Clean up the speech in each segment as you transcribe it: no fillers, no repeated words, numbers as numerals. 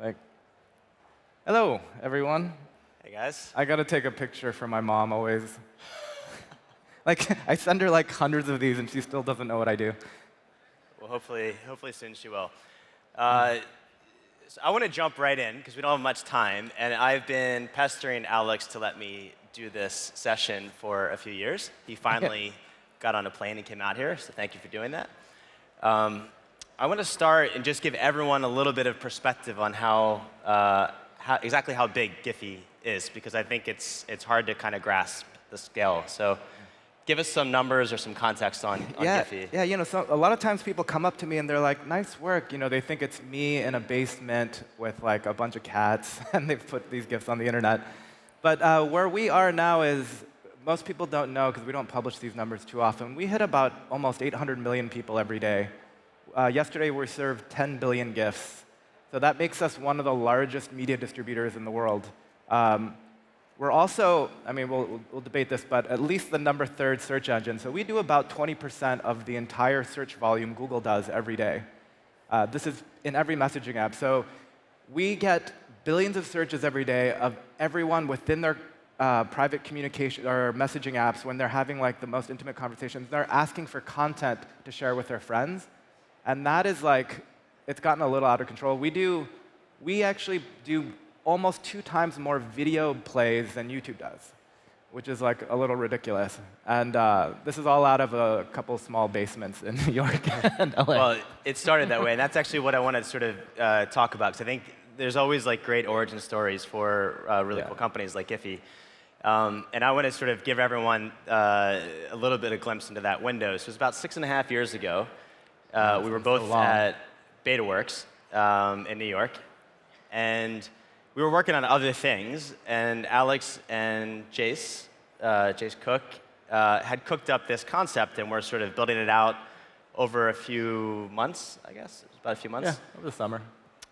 Like, hello, everyone. Hey, guys. I gotta take a picture for my mom always. Like, I send her like hundreds of these, and she still doesn't know what I do. Well, hopefully soon she will. So I want to jump right in because we don't have much time, and I've been pestering Alex to let me do this session for a few years. He finally got on a plane and came out here, so thank you for doing that. I want to start and just give everyone a little bit of perspective on exactly how big Giphy is, because I think it's hard to kind of grasp the scale. So give us some numbers or some context on Giphy. Yeah, so a lot of times people come up to me and they're like, nice work. They think it's me in a basement with like a bunch of cats, and they've put these GIFs on the internet. But where we are now is, most people don't know because we don't publish these numbers too often. We hit about almost 800 million people every day. Yesterday, we served 10 billion GIFs. So that makes us one of the largest media distributors in the world. We're also, we'll debate this, but at least the number 3rd search engine. So we do about 20% of the entire search volume Google does every day. This is in every messaging app. So we get billions of searches every day of everyone within their private communication or messaging apps when they're having like the most intimate conversations. They're asking for content to share with their friends. And that is like, it's gotten a little out of control. We actually do almost 2 times more video plays than YouTube does, which is like a little ridiculous. And this is all out of a couple small basements in New York and LA. Well, it started that way, and that's actually what I want to sort of talk about, because I think there's always like great origin stories for really cool companies like Giphy. And I want to sort of give everyone a little bit of glimpse into that window. So it was about 6.5 years ago. We were both at BetaWorks in New York, and we were working on other things, and Alex and Jace Cook, had cooked up this concept, and we're sort of building it out over a few months, I guess. It was about a few months. Yeah, over the summer.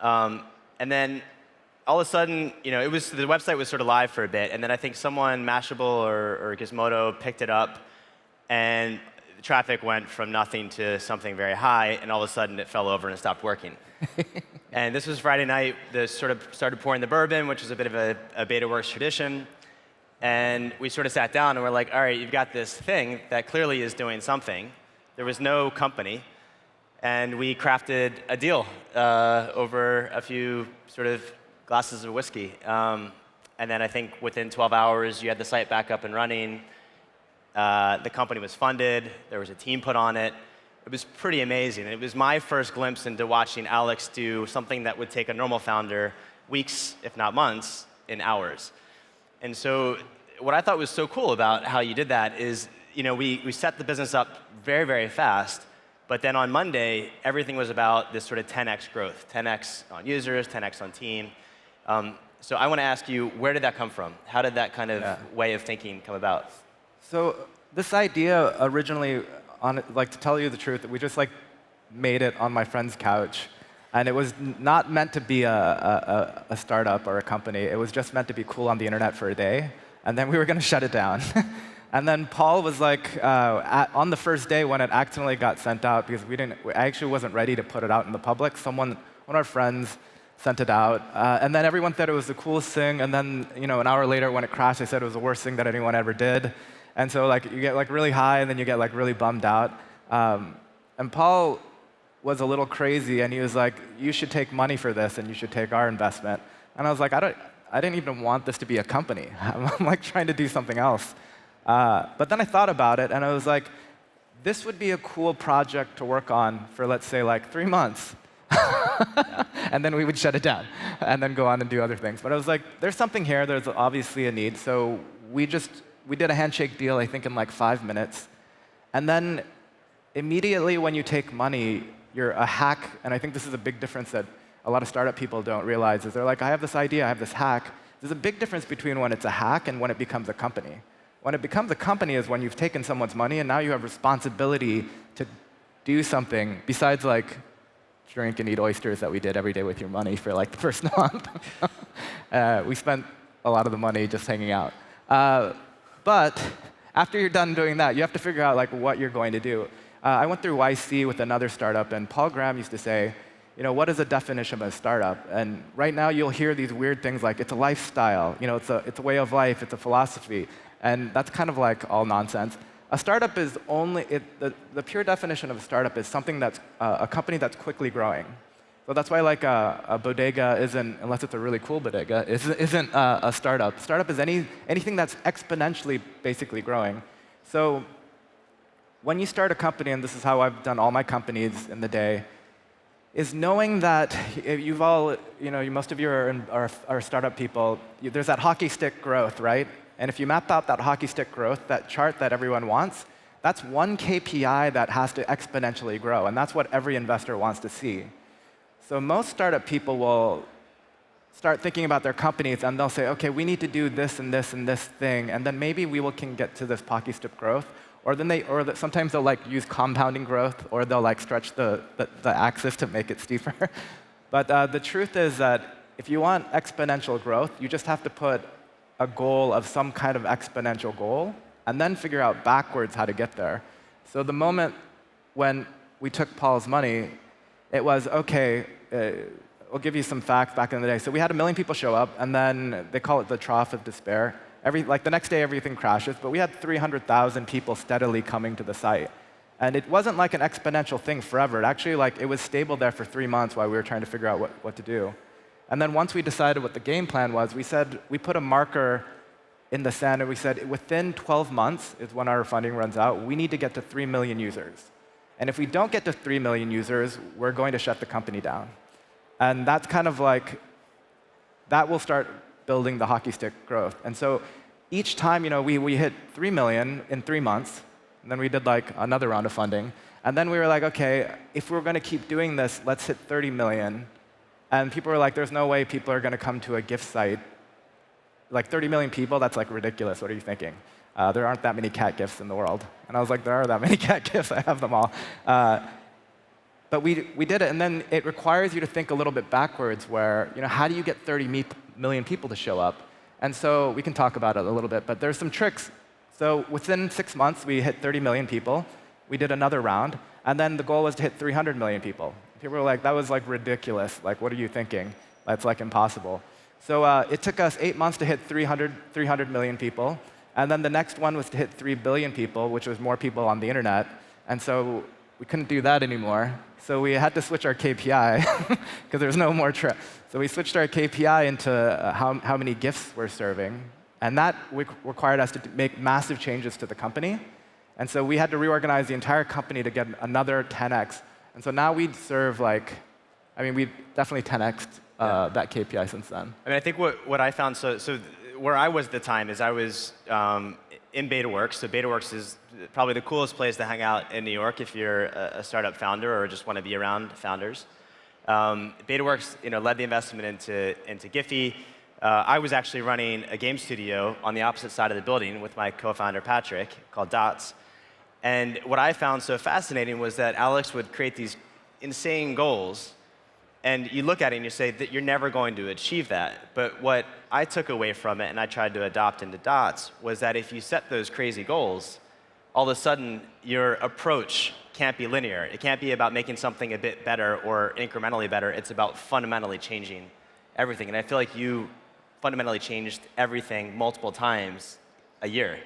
And then all of a sudden, the website was sort of live for a bit, and then I think someone, Mashable or Gizmodo, picked it up, and the traffic went from nothing to something very high, and all of a sudden it fell over and it stopped working. And this was Friday night. This sort of started pouring the bourbon, which is a bit of a BetaWorks tradition. And we sort of sat down and we're like, all right, you've got this thing that clearly is doing something. There was no company. And we crafted a deal over a few sort of glasses of whiskey. And then I think within 12 hours, you had the site back up and running. The company was funded. There was a team put on it. It was pretty amazing. It was my first glimpse into watching Alex do something that would take a normal founder weeks, if not months, in hours. And so what I thought was so cool about how you did that is, we set the business up very, very fast. But then on Monday, everything was about this sort of 10x growth, 10x on users, 10x on team. So I want to ask you, where did that come from? How did that kind of way of thinking come about? So this idea originally, to tell you the truth, we just made it on my friend's couch. And it was not meant to be a startup or a company. It was just meant to be cool on the internet for a day. And then we were going to shut it down. And then Paul was on the first day when it accidentally got sent out, because I actually wasn't ready to put it out in the public. One of our friends sent it out. And then everyone thought it was the coolest thing. And then, an hour later when it crashed, they said it was the worst thing that anyone ever did. And so you get really high, and then you get really bummed out. And Paul was a little crazy, and he was like, you should take money for this, and you should take our investment. And I was like, I didn't even want this to be a company. I'm trying to do something else. But then I thought about it, and I was like, this would be a cool project to work on for, let's say, 3 months. And then we would shut it down, and then go on and do other things. But I was like, there's something here. There's obviously a need. So we did a handshake deal, I think, in 5 minutes. And then immediately when you take money, you're a hack. And I think this is a big difference that a lot of startup people don't realize, is they're like, I have this idea, I have this hack. There's a big difference between when it's a hack and when it becomes a company. When it becomes a company is when you've taken someone's money, and now you have responsibility to do something besides drink and eat oysters that we did every day with your money for the first month. We spent a lot of the money just hanging out. But after you're done doing that, you have to figure out what you're going to do. I went through YC with another startup, and Paul Graham used to say, what is the definition of a startup? And right now you'll hear these weird things like it's a lifestyle, it's a way of life, it's a philosophy, and that's kind of like all nonsense. A startup is the pure definition of a startup is something that's a company that's quickly growing. So that's why like a bodega isn't, unless it's a really cool bodega, isn't a startup. Startup is anything that's exponentially basically growing. So when you start a company, and this is how I've done all my companies in the day, is knowing that most of you are startup people, there's that hockey stick growth, right? And if you map out that hockey stick growth, that chart that everyone wants, that's one KPI that has to exponentially grow, and that's what every investor wants to see. So most startup people will start thinking about their companies, and they'll say, OK, we need to do this and this and this thing, and then maybe can get to this hockey stick growth. Or sometimes they'll like use compounding growth, or they'll like stretch the axis to make it steeper. But the truth is that if you want exponential growth, you just have to put a goal of some kind of exponential goal, and then figure out backwards how to get there. So the moment when we took Paul's money, it was, OK, I'll give you some facts back in the day. So we had 1 million people show up, and then they call it the trough of despair. The next day, everything crashes, but we had 300,000 people steadily coming to the site. And it wasn't like an exponential thing forever. It was stable there for 3 months while we were trying to figure out what to do. And then once we decided what the game plan was, we put a marker in the sand, and we said, within 12 months is when our funding runs out, we need to get to 3 million users. And if we don't get to 3 million users, we're going to shut the company down. And that's kind of like, that will start building the hockey stick growth. And so each time, we hit 3 million in 3 months, and then we did like another round of funding. And then we were like, OK, if we're going to keep doing this, let's hit 30 million. And people were like, there's no way people are going to come to a gift site. Like 30 million people, that's like ridiculous. What are you thinking? There aren't that many cat gifts in the world. And I was like, there are that many cat gifts. I have them all. But we did it, and then it requires you to think a little bit backwards where, how do you get 30 million people to show up? And so we can talk about it a little bit, but there's some tricks. So within 6 months, we hit 30 million people. We did another round, and then the goal was to hit 300 million people. People were like, that was like ridiculous. Like, what are you thinking? That's like impossible. So it took us 8 months to hit 300 million people, and then the next one was to hit 3 billion people, which was more people on the internet. And so we couldn't do that anymore. So we had to switch our KPI because there was no more So we switched our KPI into how many gifts we're serving. And that required us to make massive changes to the company. And so we had to reorganize the entire company to get another 10x. And so now we serve we definitely 10x'd that KPI since then. I think what I found, so where I was at the time is I was in BetaWorks. So BetaWorks is probably the coolest place to hang out in New York if you're a startup founder or just want to be around founders. BetaWorks led the investment into Giphy. I was actually running a game studio on the opposite side of the building with my co-founder Patrick called Dots. And what I found so fascinating was that Alex would create these insane goals, and you look at it and you say that you're never going to achieve that. But what I took away from it and I tried to adopt into Dots was that if you set those crazy goals, all of a sudden your approach can't be linear. It can't be about making something a bit better or incrementally better. It's about fundamentally changing everything. And I feel like you fundamentally changed everything multiple times a year.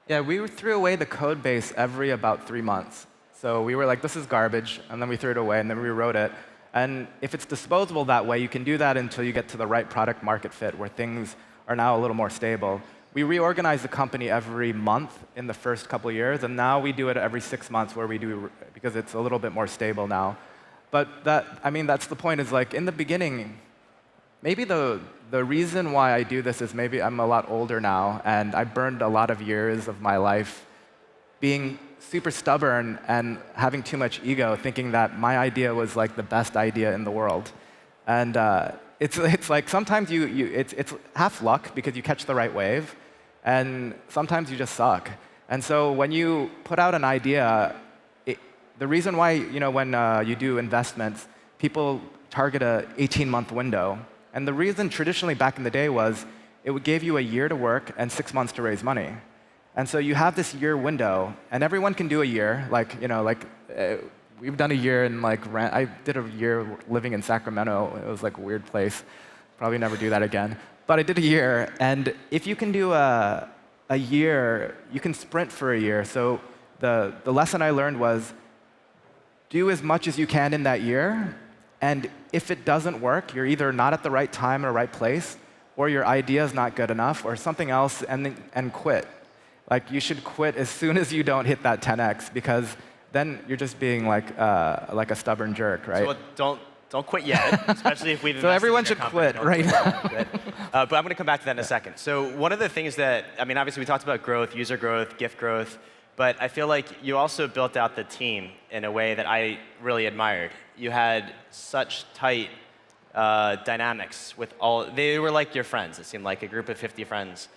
Yeah, we threw away the code base every about 3 months. So we were like, this is garbage, and then we threw it away, and then we rewrote it. And if it's disposable that way, you can do that until you get to the right product market fit, where things are now a little more stable. We reorganized the company every month in the first couple of years, and now we do it every 6 months, where we do because it's a little bit more stable now. But that's the point. Is like in the beginning, maybe the reason why I do this is maybe I'm a lot older now, and I burned a lot of years of my life being super stubborn and having too much ego, thinking that my idea was like the best idea in the world. And it's like sometimes it's half luck because you catch the right wave, and sometimes you just suck. And so when you put out an idea, the reason why when you do investments, people target a 18-month window. And the reason traditionally back in the day was it would give you a year to work and 6 months to raise money. And so you have this year window, and everyone can do a year. we've done a year in like I did a year living in Sacramento. It was like a weird place. Probably never do that again. But I did a year, and if you can do a year, you can sprint for a year. So the lesson I learned was do as much as you can in that year, and if it doesn't work, you're either not at the right time or right place, or your idea is not good enough, or something else, and quit. Like you should quit as soon as you don't hit that 10x, because then you're just being like a stubborn jerk, right? So don't quit yet, especially if we've invested So everyone in your should company. quit right now. But I'm going to come back to that in a second. So one of the things that, I mean, obviously we talked about growth, user growth, gift growth, but I feel like you also built out the team in a way that I really admired. You had such tight dynamics with they were like your friends. It seemed like a group of 50 friends.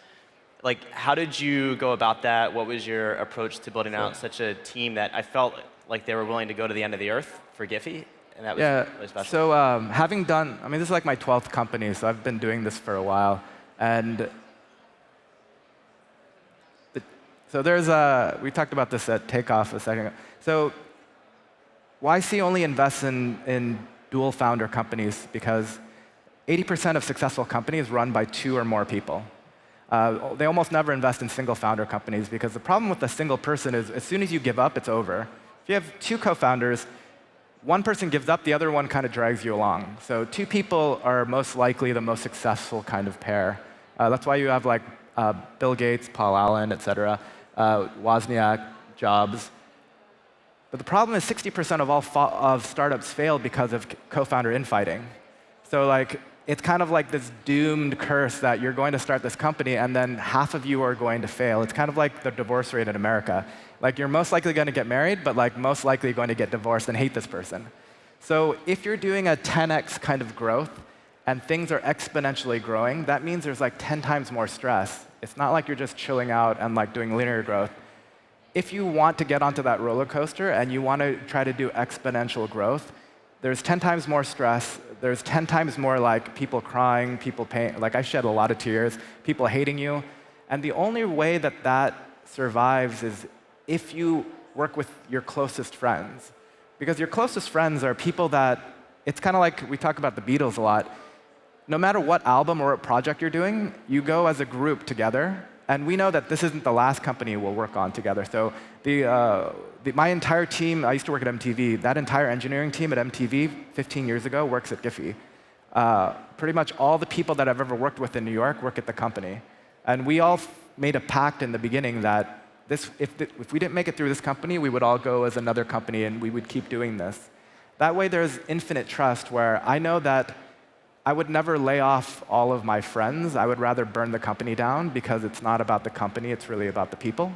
Like, how did you go about that? What was your approach to building out such a team that I felt like they were willing to go to the end of the earth for Giphy? And that was really special. So having done, I mean, this is like my 12th company, so I've been doing this for a while. And so we talked about this at Takeoff a second ago. So YC only invests in dual founder companies because 80% of successful companies run by 2 or more people. They almost never invest in single founder companies because the problem with a single person is as soon as you give up, it's over. If you have 2 co-founders, one person gives up, the other one kind of drags you along. So 2 people are most likely the most successful kind of pair. That's why you have like Bill Gates, Paul Allen, et cetera, Wozniak, Jobs. But the problem is 60% of startups fail because of co-founder infighting. So like, it's kind of like this doomed curse that you're going to start this company and then half of you are going to fail. It's kind of like the divorce rate in America. Like you're most likely going to get married, but like most likely going to get divorced and hate this person. So if you're doing a 10x kind of growth and things are exponentially growing, that means there's like 10 times more stress. It's not like you're just chilling out and like doing linear growth. If you want to get onto that roller coaster and you want to try to do exponential growth, there's 10 times more stress. There's 10 times more like people crying, people paying. Like I shed a lot of tears, people hating you. And the only way that that survives is if you work with your closest friends. Because your closest friends are people that, it's kind of like we talk about the Beatles a lot. No matter what album or what project you're doing, you go as a group together. And we know that this isn't the last company we'll work on together. So my entire team, I used to work at MTV, that entire engineering team at MTV 15 years ago works at Giphy. Pretty much all the people that I've ever worked with in New York work at the company. And we all made a pact in the beginning that if we didn't make it through this company, we would all go as another company and we would keep doing this. That way there's infinite trust where I know that I would never lay off all of my friends. I would rather burn the company down because it's not about the company, it's really about the people.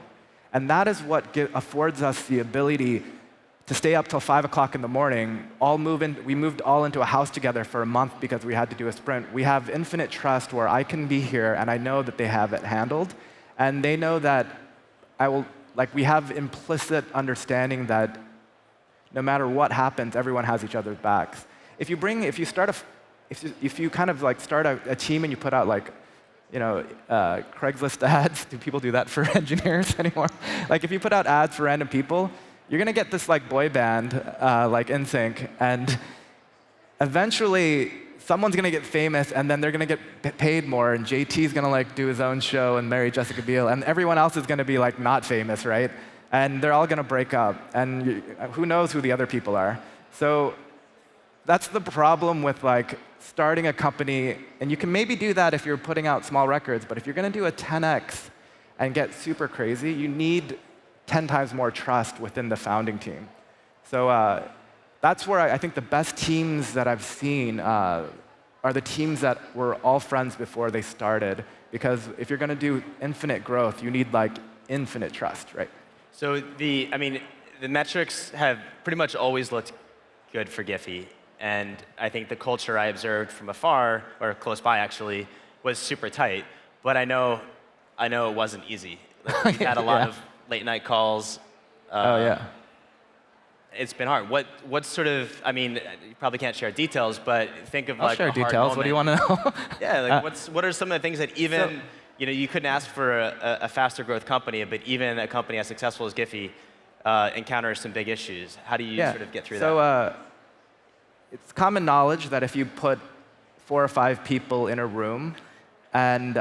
And that is what affords us the ability to stay up till 5 o'clock in the morning. We moved all into a house together for a month because we had to do a sprint. We have infinite trust where I can be here and I know that they have it handled. And they know that we have implicit understanding that no matter what happens, everyone has each other's backs. If you kind of like start a team and you put out like, Craigslist ads, do people do that for engineers anymore? Like if you put out ads for random people, you're gonna get this like boy band, like NSYNC, and eventually someone's gonna get famous and then they're gonna get paid more and JT's gonna like do his own show and marry Jessica Biel and everyone else is gonna be like not famous, right? And they're all gonna break up and who knows who the other people are. So that's the problem with like starting a company, and you can maybe do that if you're putting out small records, but if you're going to do a 10x and get super crazy, you need 10 times more trust within the founding team. So that's where I think the best teams that I've seen are the teams that were all friends before they started, because if you're going to do infinite growth, you need like infinite trust, right? So the metrics have pretty much always looked good for Giphy. And I think the culture I observed from afar, or close by actually, was super tight. But I know it wasn't easy. Like, we've had a lot of late night calls. It's been hard. What sort of, I mean, you probably can't share details, but think of like a hard details. What do you want to know? Yeah, like what are some of the things that even, you couldn't ask for a faster growth company, but even a company as successful as Giphy, encounter some big issues. How do you sort of get through that? So it's common knowledge that if you put 4 or 5 people in a room and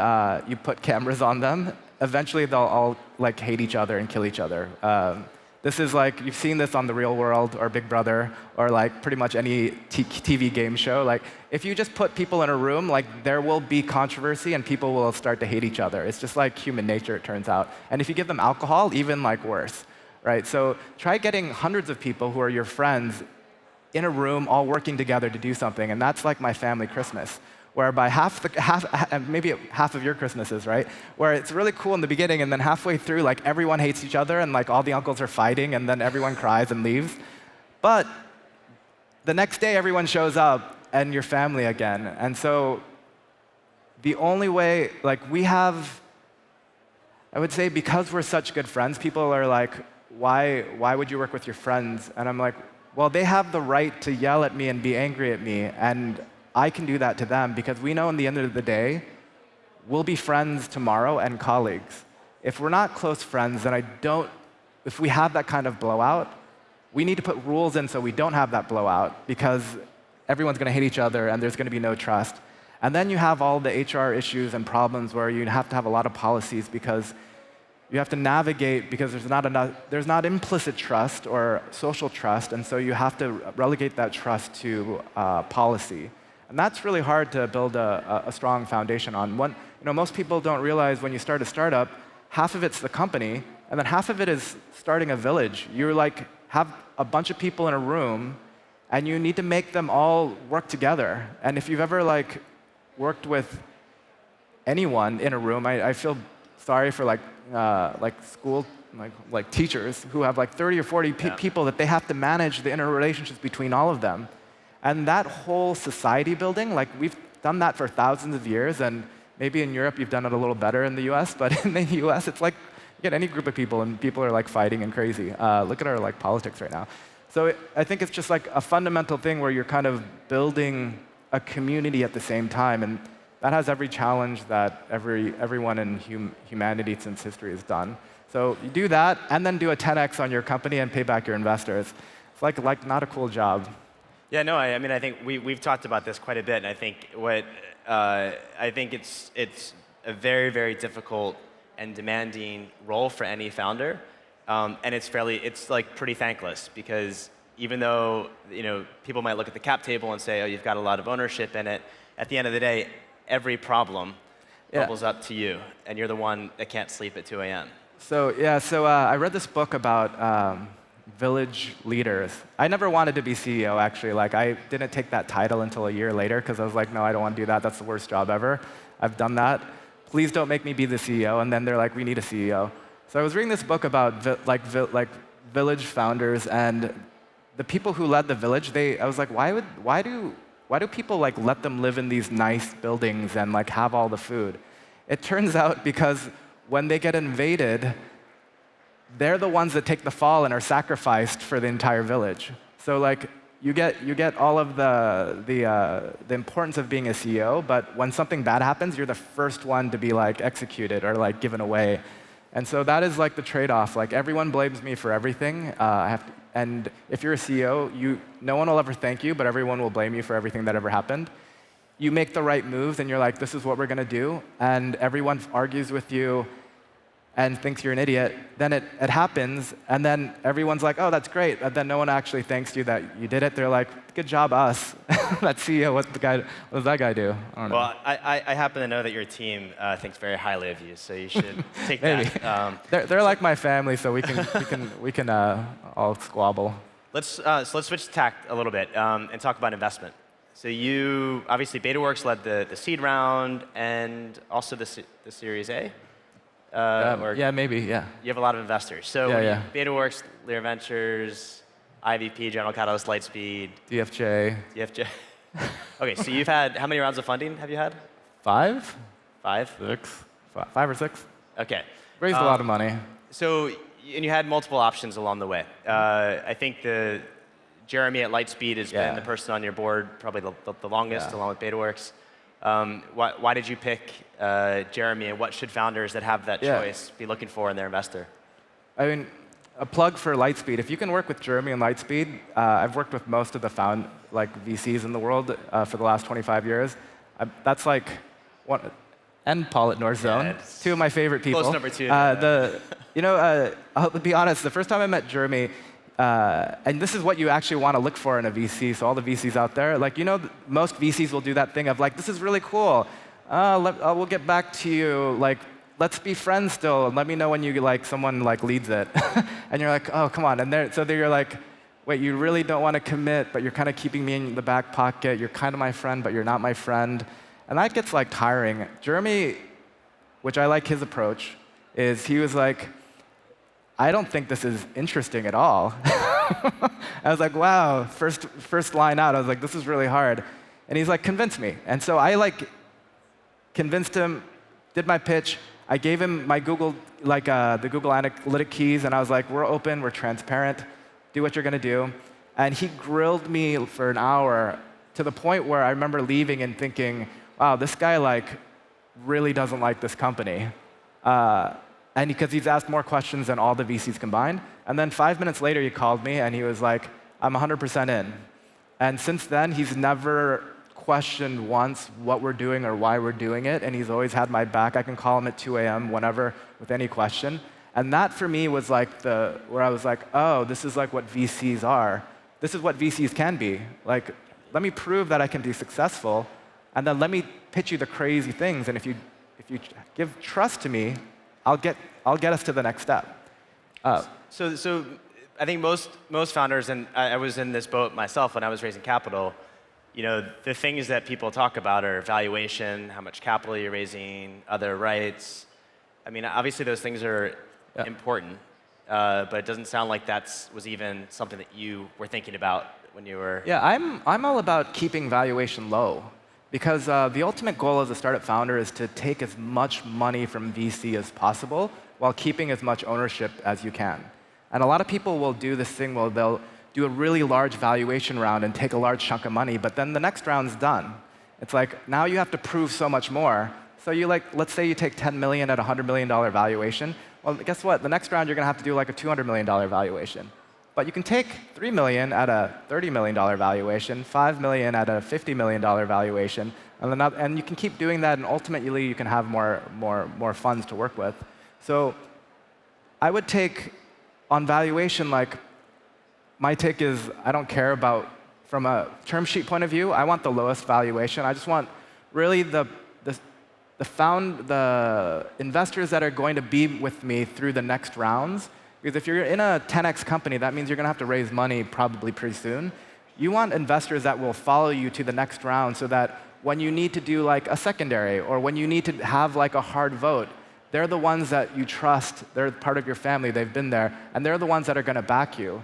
you put cameras on them, eventually they'll all like hate each other and kill each other. This is like, you've seen this on The Real World or Big Brother or like pretty much any TV game show. Like, if you just put people in a room, like there will be controversy and people will start to hate each other. It's just like human nature, it turns out. And if you give them alcohol, even like worse, right? So try getting hundreds of people who are your friends in a room all working together to do something. And that's like my family Christmas, whereby maybe half of your Christmases, right? Where it's really cool in the beginning, and then halfway through, like everyone hates each other, and like all the uncles are fighting, and then everyone cries and leaves. But the next day, everyone shows up, and you're family again. And so the only way, like I would say because we're such good friends, people are like, why would you work with your friends? And I'm like, well, they have the right to yell at me and be angry at me, and I can do that to them because we know in the end of the day, we'll be friends tomorrow and colleagues. If we're not close friends, then if we have that kind of blowout, we need to put rules in so we don't have that blowout because everyone's going to hate each other and there's going to be no trust. And then you have all the HR issues and problems where you have to have a lot of policies because you have to navigate because there's not implicit trust or social trust, and so you have to relegate that trust to policy. And that's really hard to build a strong foundation on. Most people don't realize when you start a startup, half of it's the company, and then half of it is starting a village. You like have a bunch of people in a room, and you need to make them all work together. And if you've ever like worked with anyone in a room, I feel sorry for like school like teachers who have like 30 or 40 people that they have to manage the interrelationships between all of them. And that whole society building, like we've done that for thousands of years, and maybe in Europe you've done it a little better in the US, but in the US it's like you get any group of people and people are like fighting and crazy. Look at our like politics right now. So I think it's just like a fundamental thing where you're kind of building a community at the same time, and that has every challenge that everyone in humanity since history has done. So you do that, and then do a 10x on your company and pay back your investors. It's like not a cool job. Yeah, no, I mean, I think we've talked about this quite a bit, and I think it's a very, very difficult and demanding role for any founder, and it's like pretty thankless because even though people might look at the cap table and say, oh, you've got a lot of ownership in it, at the end of the day, every problem bubbles up to you, and you're the one that can't sleep at 2 a.m. So I read this book about village leaders. I never wanted to be CEO, actually. Like, I didn't take that title until a year later because I was like, no, I don't want to do that. That's the worst job ever. I've done that. Please don't make me be the CEO. And then they're like, we need a CEO. So I was reading this book about village founders and the people who led the village. I was like, why do people like let them live in these nice buildings and like have all the food? It turns out because when they get invaded, they're the ones that take the fall and are sacrificed for the entire village. So like you get all of the importance of being a CEO, but when something bad happens, you're the first one to be like executed or like given away. And so that is like the trade-off. Like everyone blames me for everything. And if you're a CEO, no one will ever thank you, but everyone will blame you for everything that ever happened. You make the right moves, and you're like, this is what we're going to do, and everyone argues with you and thinks you're an idiot. Then it happens, and then everyone's like, oh, that's great. And then no one actually thanks you that you did it. They're like, good job, us. That CEO, what does that guy do? I don't know. Well, I happen to know that your team thinks very highly of you, so you should take that. They're like my family, so we can all squabble. So let's switch tack a little bit and talk about investment. So you, obviously, BetaWorks led the seed round and also the Series A. Maybe. You have a lot of investors. So BetaWorks, Lear Ventures, IVP, General Catalyst, Lightspeed, DFJ. Okay, so you've had, how many rounds of funding have you had? 5? 5? 6. 5 or 6. Okay. Raised a lot of money. So, and you had multiple options along the way. I think Jeremy at Lightspeed has been the person on your board probably the longest, along with BetaWorks. Why did you pick Jeremy, and what should founders that have that choice be looking for in their investor? I mean, a plug for Lightspeed. If you can work with Jeremy and Lightspeed, I've worked with most of the VCs in the world for the last 25 years. That's like one, and Paul at Northzone, Yeah, two of my favorite people. Close number two. I'll be honest. The first time I met Jeremy, and this is what you actually want to look for in a VC. So all the VCs out there, like most VCs will do that thing of like, this is really cool. We'll get back to you. Like, let's be friends still. And let me know when someone leads it. And you're like, oh, come on. And you're like, wait, you really don't want to commit, but you're kind of keeping me in the back pocket. You're kind of my friend, but you're not my friend. And that gets tiring. Jeremy, which I like his approach, is he was like, I don't think this is interesting at all. I was like, wow, first line out, I was like, this is really hard. And he's like, convince me. And so I convinced him, did my pitch. I gave him my Google, the Google Analytic keys, and I was like, we're open, we're transparent, do what you're going to do. And he grilled me for an hour to the point where I remember leaving and thinking, wow, this guy really doesn't like this company. And because he's asked more questions than all the VCs combined. And then 5 minutes later, he called me, and he was like, I'm 100% in. And since then, he's never questioned once what we're doing or why we're doing it, and he's always had my back. I can call him at 2 a.m. whenever with any question. And that, for me, was where I was like, oh, this is what VCs are. This is what VCs can be. Let me prove that I can be successful, and then let me pitch you the crazy things. And if you give trust to me, I'll get us to the next step. So I think most founders, and I was in this boat myself when I was raising capital, the things that people talk about are valuation, how much capital you're raising, other rights. I mean, obviously those things are important, but it doesn't sound like that was even something that you were thinking about when you were... Yeah, I'm all about keeping valuation low. Because the ultimate goal as a startup founder is to take as much money from VC as possible while keeping as much ownership as you can. And a lot of people will do this thing where they'll do a really large valuation round and take a large chunk of money, but then the next round's done. It's like, now you have to prove so much more. So let's say you take 10 million at a $100 million valuation. Well, guess what? The next round, you're going to have to do a $200 million valuation. But you can take 3 million at a $30 million valuation, 5 million at a $50 million valuation, and you can keep doing that, and ultimately you can have more funds to work with. So I would take, on valuation, my take is I don't care about, from a term sheet point of view, I want the lowest valuation. I just want really the investors that are going to be with me through the next rounds. Because if you're in a 10x company, that means you're going to have to raise money probably pretty soon. You want investors that will follow you to the next round so that when you need to do a secondary or when you need to have a hard vote, they're the ones that you trust. They're part of your family. They've been there. And they're the ones that are going to back you.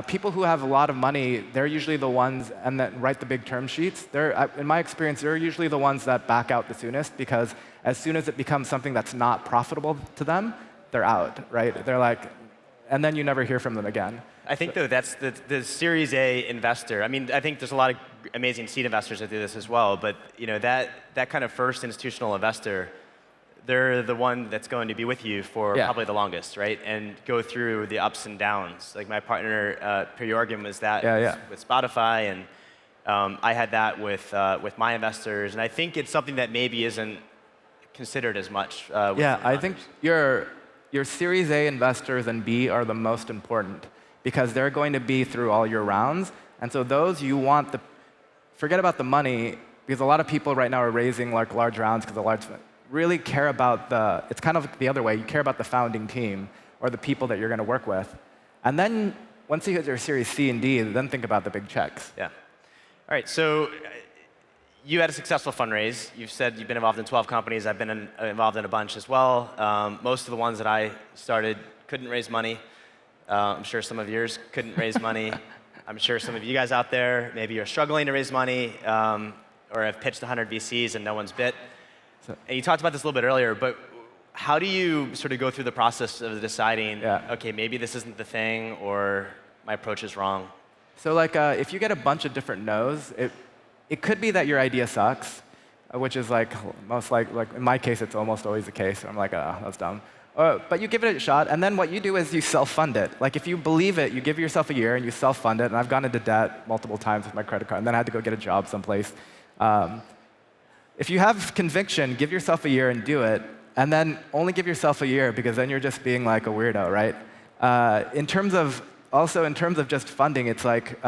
People who have a lot of money, they're usually the ones and that write the big term sheets. In my experience, they're usually the ones that back out the soonest because as soon as it becomes something that's not profitable to them, they're out, right? They're and then you never hear from them again. I think, though, that's the Series A investor. I mean, I think there's a lot of amazing seed investors that do this as well, but that kind of first institutional investor, they're the one that's going to be with you for probably the longest, right? And go through the ups and downs. Like my partner, Per Jorgen, was that with Spotify, and I had that with my investors. And I think it's something that maybe isn't considered as much. I think your Series A investors and B are the most important because they're going to be through all your rounds. And so those you want forget about the money, because a lot of people right now are raising large rounds because the large really care about it's kind of the other way. You care about the founding team or the people that you're going to work with. And then once you hit your Series C and D, then think about the big checks. Yeah. All right, so you had a successful fundraise. You've said you've been involved in 12 companies. I've been involved in a bunch as well. Most of the ones that I started couldn't raise money. I'm sure some of yours couldn't raise money. I'm sure some of you guys out there, maybe you're struggling to raise money or have pitched 100 VCs and no one's bit. And you talked about this a little bit earlier, but how do you sort of go through the process of deciding, okay, maybe this isn't the thing or my approach is wrong? So if you get a bunch of different no's, it could be that your idea sucks, which is most in my case, it's almost always the case. I'm like, oh, that's dumb. But you give it a shot, and then what you do is you self-fund it. Like if you believe it, you give yourself a year and you self-fund it. And I've gone into debt multiple times with my credit card, and then I had to go get a job someplace. If you have conviction, give yourself a year and do it, and then only give yourself a year because then you're just being like a weirdo, right? In terms of just funding, it's like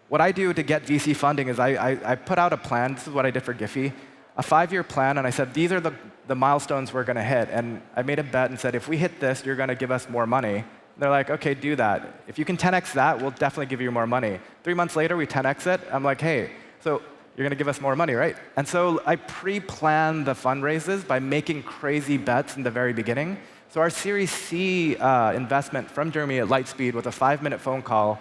what I do to get VC funding is I put out a plan. This is what I did for Giphy, a 5-year plan, and I said these are the milestones we're going to hit. And I made a bet and said if we hit this, you're going to give us more money. They're like, okay, do that. If you can 10x that, we'll definitely give you more money. 3 months later, we 10x it. I'm like, hey, so you're going to give us more money, right? And so I pre-plan the fundraises by making crazy bets in the very beginning. So our Series C investment from Germany at Lightspeed was a 5-minute phone call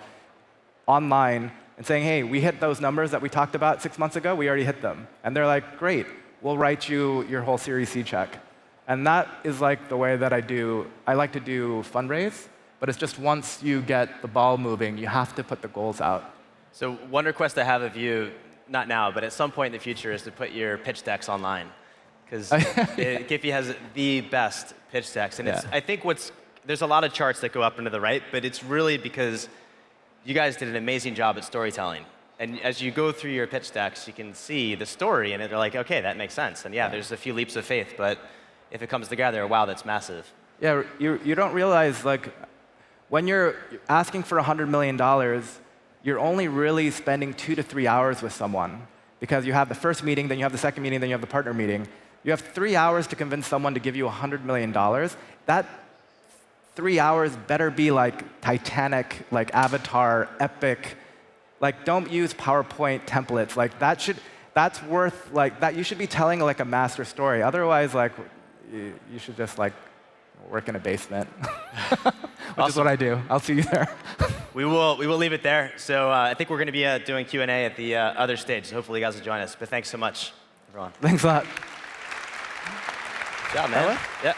online and saying, hey, we hit those numbers that we talked about 6 months ago. We already hit them. And they're like, great, we'll write you your whole Series C check. And that is like the way that I like to do fundraise. But it's just once you get the ball moving, you have to put the goals out. So one request I have of you, not now, but at some point in the future, is to put your pitch decks online. Because Giphy has the best pitch decks. And I think there's a lot of charts that go up and to the right, but it's really because you guys did an amazing job at storytelling. And as you go through your pitch decks, you can see the story, and they're like, OK, that makes sense. And there's a few leaps of faith, but if it comes together, wow, that's massive. Yeah, you don't realize, like, when you're asking for $100 million, you're only really spending 2 to 3 hours with someone. Because you have the first meeting, then you have the second meeting, then you have the partner meeting. You have 3 hours to convince someone to give you $100 million. That 3 hours better be like Titanic, like Avatar, epic. Like, don't use PowerPoint templates. Like, that's worth, like, that you should be telling like a master story. Otherwise, like, you should just like work in a basement, which is what I do. I'll see you there. We will leave it there. So I think we're going to be doing Q&A at the other stage. So hopefully you guys will join us. But thanks so much, everyone. Thanks a lot. Good job, man. Yeah.